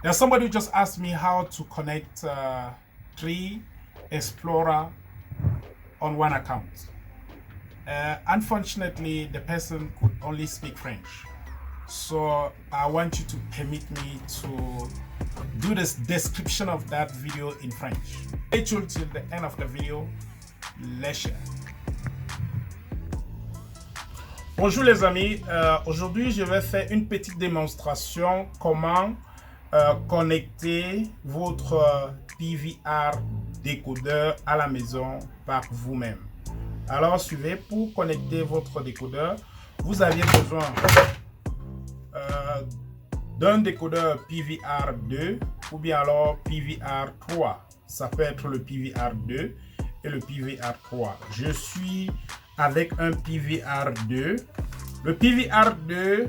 There's somebody who just asked me how to connect three Explorer on one account. Unfortunately, the person could only speak French. So I want you to permit me to do this description of that video in French. Stay tuned till the end of the video. Let's share. Bonjour les amis, aujourd'hui je vais faire une petite démonstration comment connecter votre PVR décodeur à la maison par vous-même. Alors suivez, pour connecter votre décodeur, vous avez besoin d'un décodeur PVR 2 ou bien alors PVR 3. Ça peut être le PVR 2 et le PVR 3. Je suis avec un PVR 2. Le PVR 2,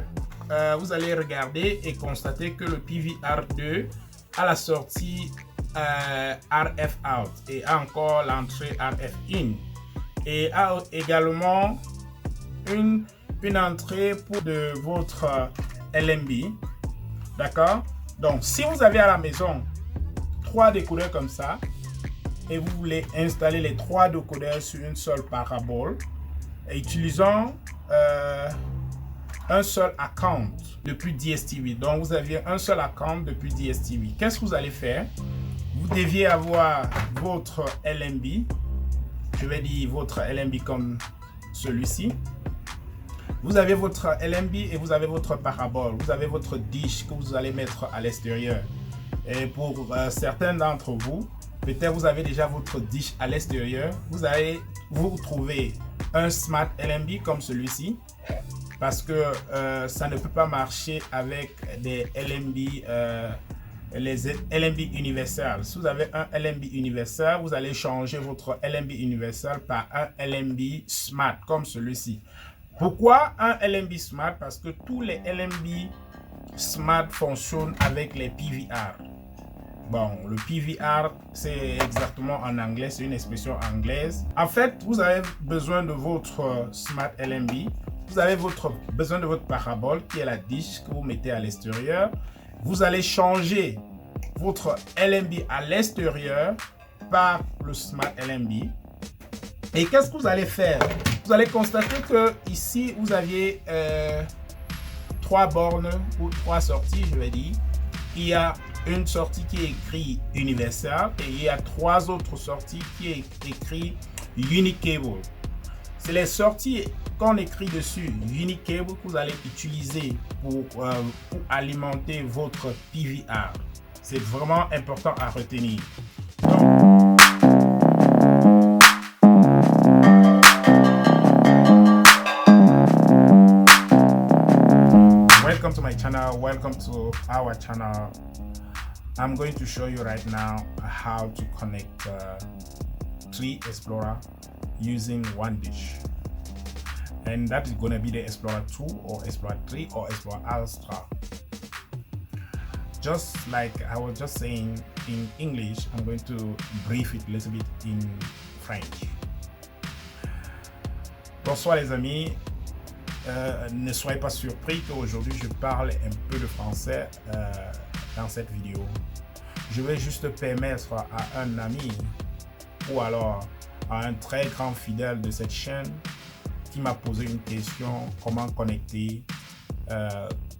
vous allez regarder et constater que le PVR 2 a la sortie RF out et a encore l'entrée RF in et a également une entrée pour de votre LMB. D'accord? Donc, si vous avez à la maison 3 décodeurs comme ça et vous voulez installer les 3 décodeurs sur une seule parabole, et utilisant un seul account depuis DSTV. Donc, vous aviez un seul account depuis DSTV. Qu'est-ce que vous allez faire? Vous deviez avoir votre LMB. Je vais dire votre LMB comme celui-ci. Vous avez votre LMB et vous avez votre parabole. Vous avez votre dish que vous allez mettre à l'extérieur. Et pour certains d'entre vous, peut-être vous avez déjà votre dish à l'extérieur. Vous allez vous trouver un Smart LMB comme celui-ci. Parce que ça ne peut pas marcher avec des LMB, les LMB universels. Si vous avez un LMB universel, vous allez changer votre LMB universel par un LMB Smart comme celui-ci. Pourquoi un LMB Smart? Parce que tous les LMB Smart fonctionnent avec les PVR. Bon, le PVR, c'est exactement en anglais, c'est une expression anglaise. En fait, vous avez besoin de votre Smart LMB. Vous avez besoin de votre parabole qui est la dish que vous mettez à l'extérieur. Vous allez changer votre LMB à l'extérieur par le Smart LMB. Et qu'est-ce que vous allez faire? Vous allez constater que ici, vous aviez 3 bornes ou 3 sorties, je vais dire. Il y a une sortie qui est écrit universal et il y a 3 autres sorties qui est écrit Unicable. C'est les sorties qu'on écrit dessus Unicable que vous allez utiliser pour alimenter votre PVR. C'est vraiment important à retenir. Welcome to my channel, welcome to our channel. I'm going to show you right now how to connect 3 Explorer using one dish, and that is going to be the Explorer 2 or Explorer 3 or Explorer Astra. Just like I was just saying in English, I'm going to brief it a little bit in French. Bonsoir les amis, ne soyez pas surpris qu'aujourd'hui je parle un peu de français dans cette vidéo. Je vais juste permettre à un ami ou alors à un très grand fidèle de cette chaîne qui m'a posé une question: comment connecter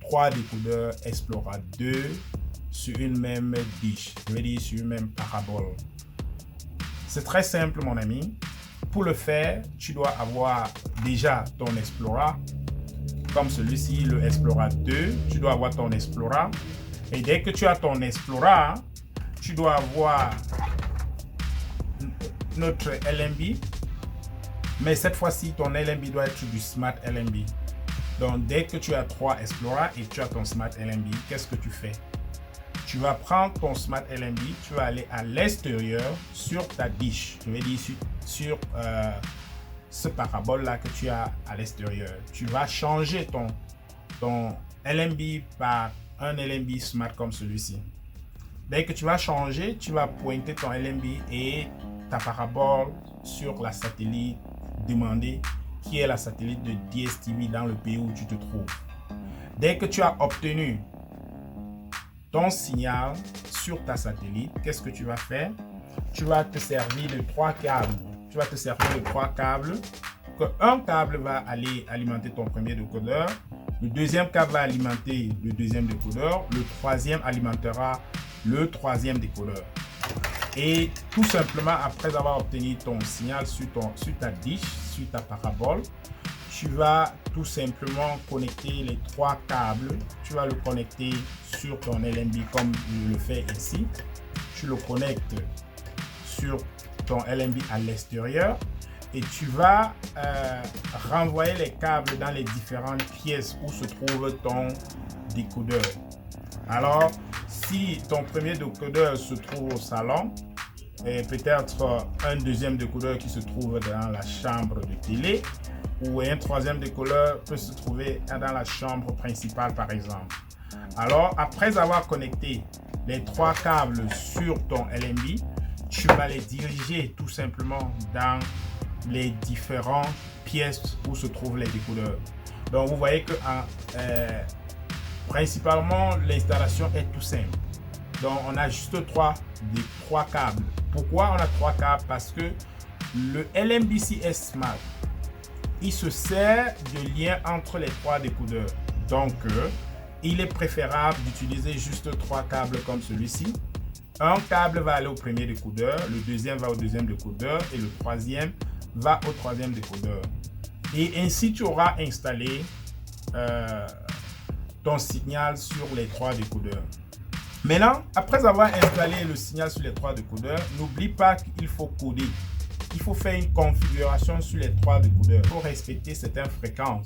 3 décodeurs Explorer 2 sur une même dish, je veux dire sur une même parabole. C'est très simple mon ami. Pour le faire, tu dois avoir déjà ton Explorer comme celui-ci, le Explorer 2. Tu dois avoir ton Explorer. Et dès que tu as ton Explorer, tu dois avoir notre LMB. Mais cette fois-ci, ton LMB doit être du Smart LMB. Donc, dès que tu as 3 Explorer et tu as ton Smart LMB, qu'est-ce que tu fais? Tu vas prendre ton Smart LMB, tu vas aller à l'extérieur sur ta dish. Je vais dire sur ce parabole-là que tu as à l'extérieur. Tu vas changer ton LMB par un LMB Smart comme celui-ci. Dès que tu vas changer, tu vas pointer ton LMB et ta parabole sur la satellite demandée, qui est la satellite de DSTV dans le pays où tu te trouves. Dès que tu as obtenu ton signal sur ta satellite, qu'est-ce que tu vas faire? Tu vas te servir de 3 câbles. Tu vas te servir de 3 câbles. Un câble va aller alimenter ton premier décodeur. Le deuxième câble va alimenter le deuxième décodeur. Le troisième alimentera le troisième décodeur. Et tout simplement, après avoir obtenu ton signal sur ta dish, sur ta parabole, tu vas tout simplement connecter les 3 câbles. Tu vas le connecter sur ton LNB comme je le fais ici. Tu le connectes sur ton LNB à l'extérieur et tu vas renvoyer les câbles dans les différentes pièces où se trouve ton décodeur. Alors, si ton premier décodeur se trouve au salon, et peut-être un deuxième décodeur qui se trouve dans la chambre de télé, ou un troisième décodeur peut se trouver dans la chambre principale par exemple. Alors, après avoir connecté les 3 câbles sur ton LNB, tu vas les diriger tout simplement dans les différentes pièces où se trouvent les décodeurs. Donc, vous voyez que principalement, l'installation est tout simple. Donc, on a juste 3 câbles. Pourquoi on a 3 câbles? Parce que le LNB-C Smart, il se sert de lien entre les 3 décodeurs. Donc, il est préférable d'utiliser juste 3 câbles comme celui-ci. Un câble va aller au premier décodeur, le deuxième va au deuxième décodeur et le troisième va au troisième décodeur. Et ainsi, tu auras installé ton signal sur les 3 décodeurs. Maintenant, après avoir installé le signal sur les 3 décodeurs, n'oublie pas qu'il faut coder. Il faut faire une configuration sur les 3 décodeurs pour respecter certaines fréquences.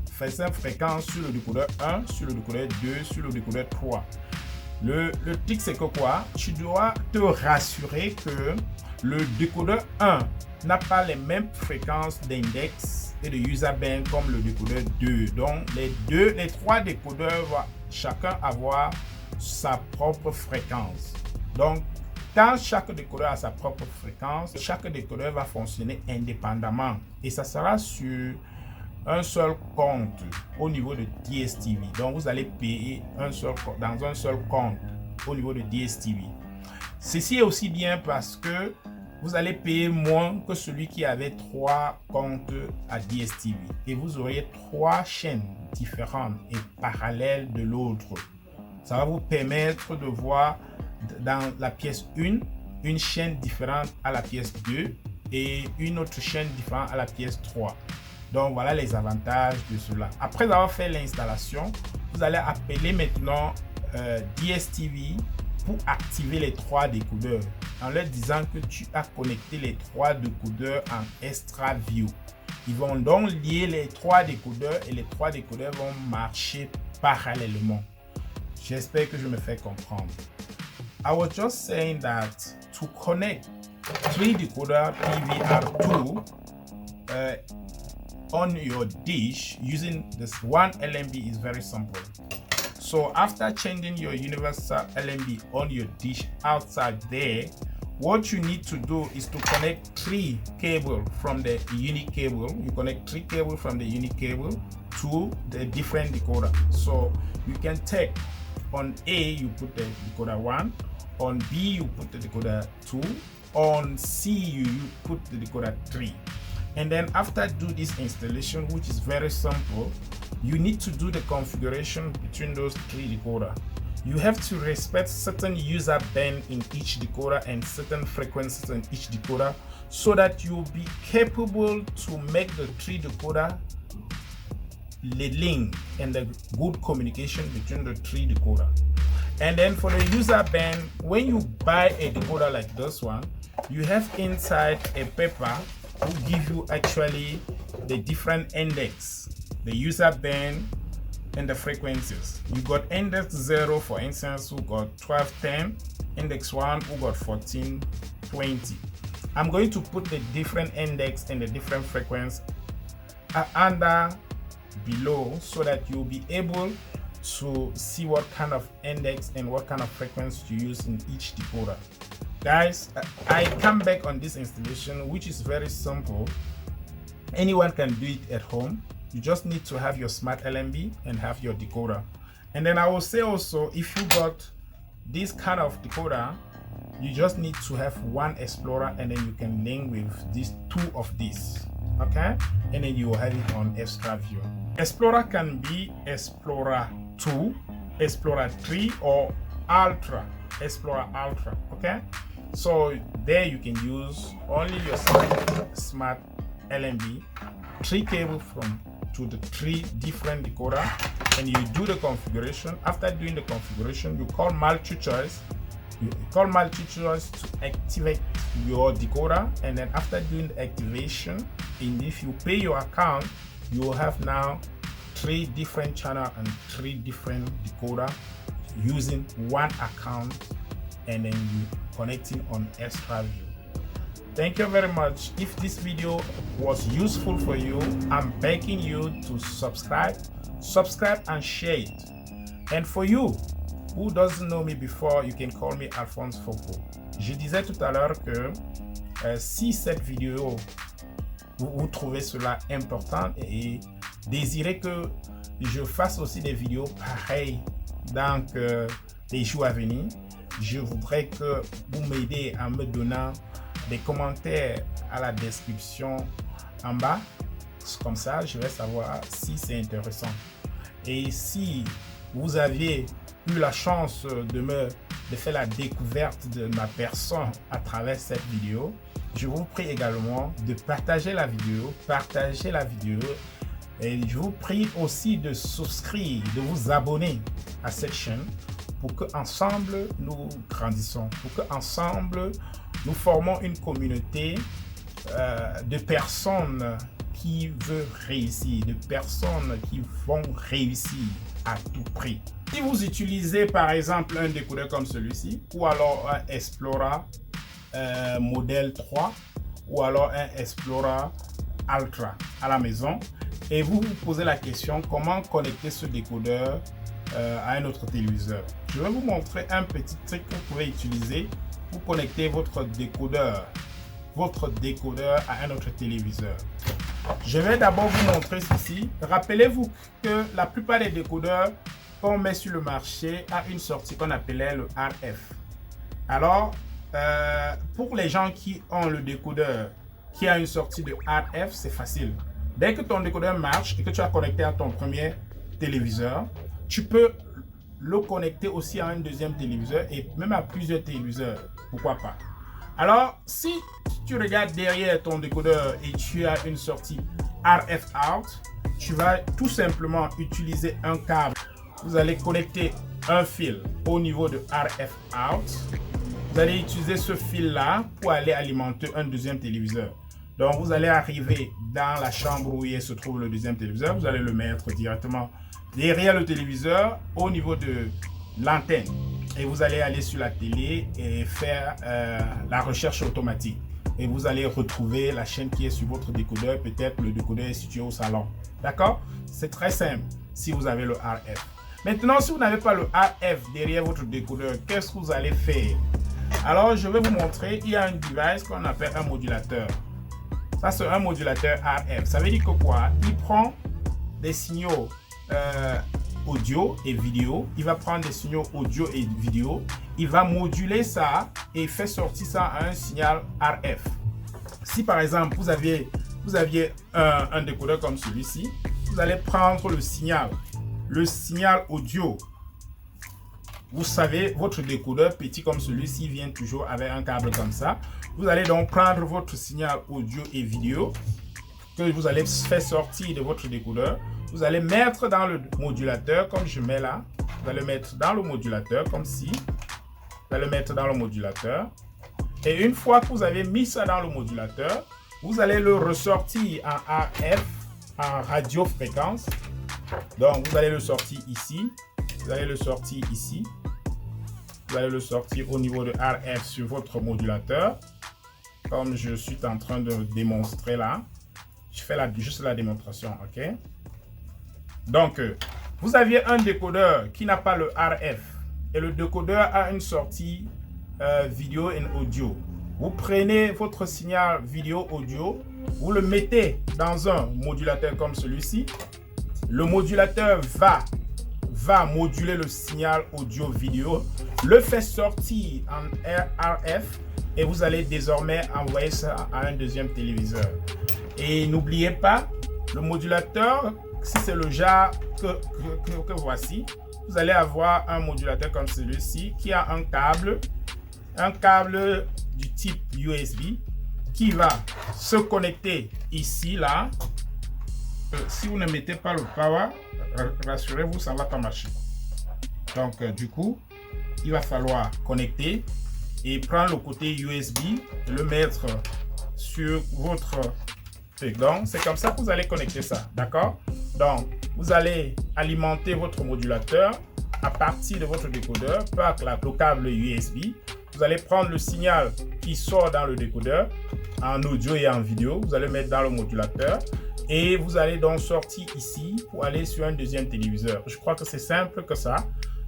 Certaines fréquences sur le décodeur 1, sur le décodeur 2, sur le décodeur 3. Le truc, c'est que quoi? Tu dois te rassurer que le décodeur 1 n'a pas les mêmes fréquences d'index et de user band comme le décodeur 2. Donc, les 3 décodeurs vont chacun avoir sa propre fréquence. Donc, quand chaque décodeur a sa propre fréquence, chaque décodeur va fonctionner indépendamment. Et ça sera sur un seul compte au niveau de DSTV. Donc, vous allez payer dans un seul compte au niveau de DSTV. Ceci est aussi bien parce que vous allez payer moins que celui qui avait 3 comptes à DSTV. Et vous auriez 3 chaînes différentes et parallèles de l'autre. Ça va vous permettre de voir dans la pièce 1, une chaîne différente à la pièce 2 et une autre chaîne différente à la pièce 3. Donc voilà les avantages de cela. Après avoir fait l'installation, vous allez appeler maintenant DSTV pour activer les 3 décodeurs en leur disant que tu as connecté les 3 décodeurs en Extra View. Ils vont donc lier les 3 décodeurs et les 3 décodeurs vont marcher parallèlement. J'espère que je me fais comprendre. I was just saying that to connect 3 decoder PVR2 on your dish using this one LNB is very simple. So after changing your universal LNB on your dish outside there, what you need to do is to connect 3 cables from the unique cable. You connect 3 cables from the unique cable to the different decoder. So you can take on A, you put the decoder 1, on B, you put the decoder 2, on C, you put the decoder 3. And then after do this installation, which is very simple, you need to do the configuration between those 3 decoders. You have to respect certain user band in each decoder and certain frequencies in each decoder so that you'll be capable to make the 3 decoder the link and the good communication between the 3 decoder. And then for the user band, when you buy a decoder like this one, you have inside a paper will give you actually the different index, the user band and the frequencies. You got index 0, for instance, who got 1210, index 1 who got 1420. I'm going to put the different index and the different frequency under below so that you'll be able to see what kind of index and what kind of frequency to use in each decoder. Guys, I come back on this installation, which is very simple. Anyone can do it at home. You just need to have your smart LNB and have your decoder. And then I will say also, if you got this kind of decoder, you just need to have one Explorer, and then you can link with these two of these, okay? And then you will have it on ExtraView. Explorer can be Explorer 2, Explorer 3, or Ultra, Explorer Ultra, okay? So there you can use only your smart LNB, 3 cables to the 3 different decoder, and you do the configuration. After doing the configuration, you call multi-choice. You call multi-choice to activate your decoder, and then after doing the activation, and if you pay your account, you will have now 3 different channels and 3 different decoder using one account, and then you connecting on ExtraView. Thank you very much. If this video was useful for you, I'm begging you to subscribe and share it. And for you who doesn't know me before, you can call me Alphonse Foko. Je disais tout à l'heure que si cette vidéo vous trouvez cela important et désirez que je fasse aussi des vidéos pareilles dans les jours à venir, je voudrais que vous m'aidez en me donnant des commentaires à la description en bas. Comme ça, je vais savoir si c'est intéressant. Et si vous aviez eu la chance de faire la découverte de ma personne à travers cette vidéo, je vous prie également de partager la vidéo, et je vous prie aussi de souscrire, de vous abonner à cette chaîne pour qu'ensemble nous grandissons, pour qu'ensemble nous formons une communauté de personnes qui veulent réussir, de personnes qui vont réussir à tout prix. Si vous utilisez par exemple un décodeur comme celui-ci, ou alors un Explorer modèle 3, ou alors un Explorer Ultra à la maison, et vous vous posez la question comment connecter ce décodeur à un autre téléviseur, je vais vous montrer un petit truc que vous pouvez utiliser pour connecter votre décodeur à un autre téléviseur. Je vais d'abord vous montrer ceci. Rappelez-vous que la plupart des décodeurs qu'on met sur le marché a une sortie qu'on appelait le RF. Alors, pour les gens qui ont le décodeur qui a une sortie de RF, c'est facile. Dès que ton décodeur marche et que tu as connecté à ton premier téléviseur, tu peux le connecter aussi à un deuxième téléviseur et même à plusieurs téléviseurs. Pourquoi pas? Alors, si tu regardes derrière ton décodeur et tu as une sortie RF out, tu vas tout simplement utiliser un câble. Vous allez connecter un fil au niveau de RF out. Vous allez utiliser ce fil-là pour aller alimenter un deuxième téléviseur. Donc, vous allez arriver dans la chambre où il se trouve le deuxième téléviseur. Vous allez le mettre directement derrière le téléviseur au niveau de l'antenne. Et vous allez aller sur la télé et faire la recherche automatique. Et vous allez retrouver la chaîne qui est sur votre décodeur. Peut-être le décodeur est situé au salon. D'accord? C'est très simple si vous avez le RF. Maintenant, si vous n'avez pas le RF derrière votre décodeur, qu'est-ce que vous allez faire? Alors, je vais vous montrer. Il y a un device qu'on appelle un modulateur. Ça, c'est un modulateur RF. Ça veut dire que quoi? Il prend des signaux audio et vidéo. Il va prendre des signaux audio et vidéo. Il va moduler ça et faire sortir ça à un signal RF. Si par exemple, vous aviez un décodeur comme celui-ci, vous allez prendre le signal audio. Vous savez, votre décodeur petit comme celui-ci vient toujours avec un câble comme ça. Vous allez donc prendre votre signal audio et vidéo que vous allez faire sortir de votre décodeur. Vous allez mettre dans le modulateur comme je mets là. Vous allez mettre dans le modulateur comme ci. Vous allez mettre dans le modulateur. Et une fois que vous avez mis ça dans le modulateur, vous allez le ressortir en RF, en radiofréquence. Donc, vous allez le sortir ici. Vous allez le sortir ici. Vous allez le sortir au niveau de RF sur votre modulateur. Comme je suis en train de démontrer là. Je fais juste la démonstration, ok? Donc, vous aviez un décodeur qui n'a pas le RF. Et le décodeur a une sortie vidéo et audio. Vous prenez votre signal vidéo audio. Vous le mettez dans un modulateur comme celui-ci. Le modulateur va va moduler le signal audio-vidéo, le fait sortir en RF et vous allez désormais envoyer ça à un deuxième téléviseur. Et n'oubliez pas, le modulateur, si c'est le genre que voici, vous allez avoir un modulateur comme celui-ci qui a un câble du type USB qui va se connecter ici, là. Si vous ne mettez pas le power, rassurez-vous, ça ne va pas marcher. Donc, du coup, il va falloir connecter et prendre le côté USB et le mettre sur votre truc. Donc, c'est comme ça que vous allez connecter ça, d'accord? Donc, vous allez alimenter votre modulateur à partir de votre décodeur par le câble USB. Vous allez prendre le signal qui sort dans le décodeur en audio et en vidéo. Vous allez mettre dans le modulateur et vous allez donc sortir ici pour aller sur un deuxième téléviseur. Je crois que c'est simple que ça.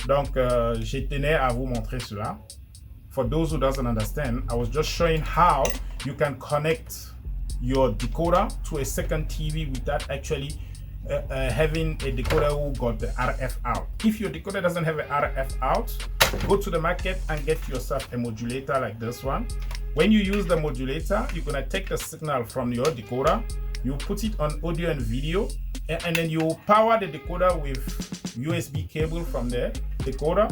Donc, je tenais à vous montrer cela. For those who doesn't understand, I was just showing how you can connect your decoder to a second TV without actually having a decoder who got the RF out. If your decoder doesn't have an RF out, go to the market and get yourself a modulator like this one. When you use the modulator, you're gonna take the signal from your decoder, you put it on audio and video, and then you power the decoder with USB cable from the decoder,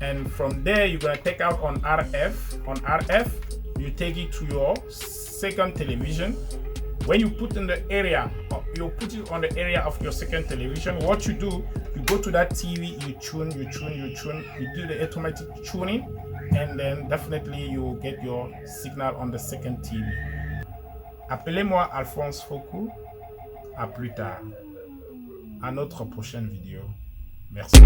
and from there you're gonna take out on RF. On RF, you take it to your second television. When you put in the area, you put it on the area of your second television, what you do, you go to that TV, you tune, you do the automatic tuning, and then definitely you get your signal on the second TV. Appelez-moi Alphonse Foucault. À plus tard. À notre prochaine vidéo. Merci.